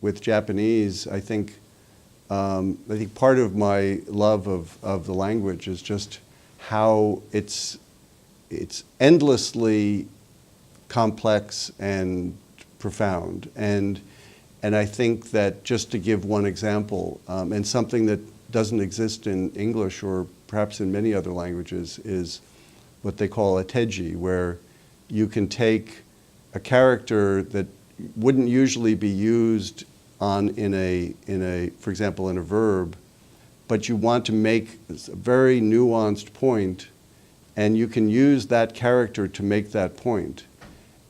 with Japanese, I think part of my love of the language is just how it's endlessly complex and profound. And I think that, just to give one example, and something that doesn't exist in English or perhaps in many other languages, is what they call a teji, where you can take a character that wouldn't usually be used in a, for example, in a verb, but you want to make a very nuanced point, and you can use that character to make that point.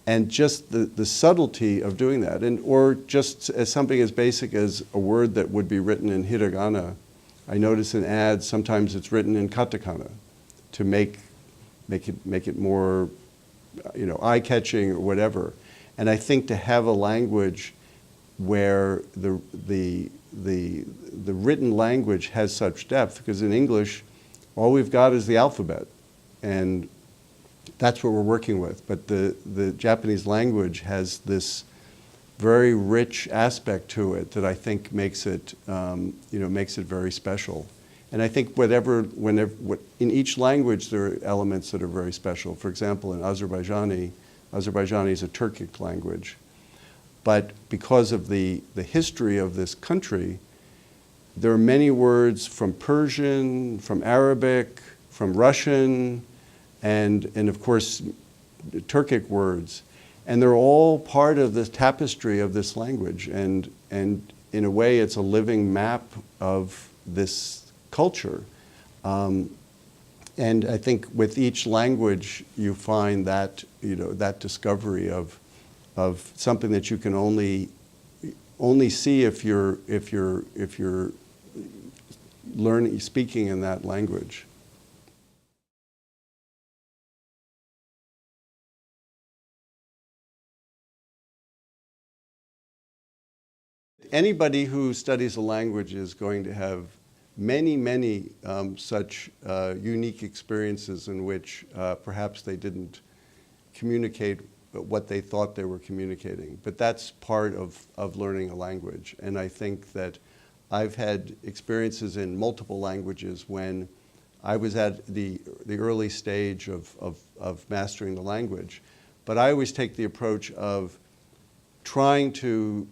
And just the subtlety of doing that, or just as something as basic as a word that would be written in hiragana. I notice in ads sometimes it's written in katakana to make it more, eye-catching or whatever. And I think to have a language where the written language has such depth, because in English, all we've got is the alphabet, and that's what we're working with. But the Japanese language has this very rich aspect to it that I think makes it very special. And I think in each language there are elements that are very special. For example, in Azerbaijani is a Turkic language. But because of the history of this country, there are many words from Persian, from Arabic, from Russian, and of course, Turkic words. And they're all part of the tapestry of this language. And in a way, it's a living map of this culture. And I think with each language, you find that, that discovery of something that you can only see if you're speaking in that language. Anybody who studies a language is going to have many such unique experiences in which perhaps they didn't communicate what they thought they were communicating. But that's part of learning a language. And I think that I've had experiences in multiple languages when I was at the early stage of mastering the language. But I always take the approach of trying to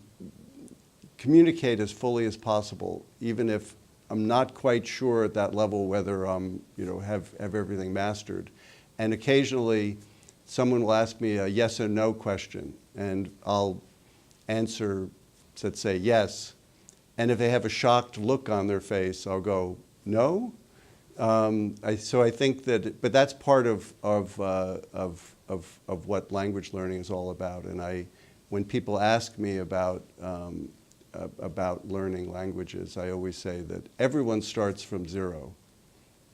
communicate as fully as possible, even if I'm not quite sure at that level whether I'm, have everything mastered. And occasionally, someone will ask me a yes or no question, and I'll answer, let's say, yes. And if they have a shocked look on their face, I'll go, no? So I think that, but that's part of what language learning is all about. And when people ask me about learning languages, I always say that everyone starts from zero,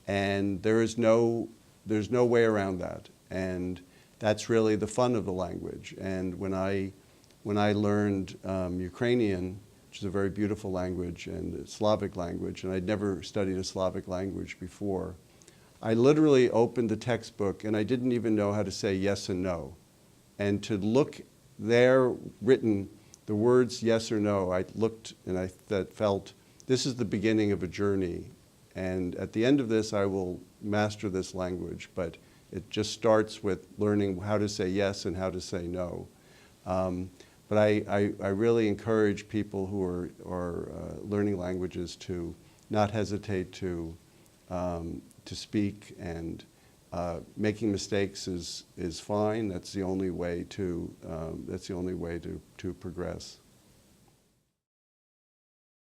and there's no way around that. And that's really the fun of the language. And when I learned Ukrainian, which is a very beautiful language, and a Slavic language, and I'd never studied a Slavic language before, I literally opened the textbook and I didn't even know how to say yes and no. And to look there written, the words yes or no, I looked and I felt, this is the beginning of a journey. And at the end of this, I will master this language. But it just starts with learning how to say yes and how to say no. But I really encourage people who are learning languages to not hesitate to speak, and making mistakes is fine. That's the only way to progress.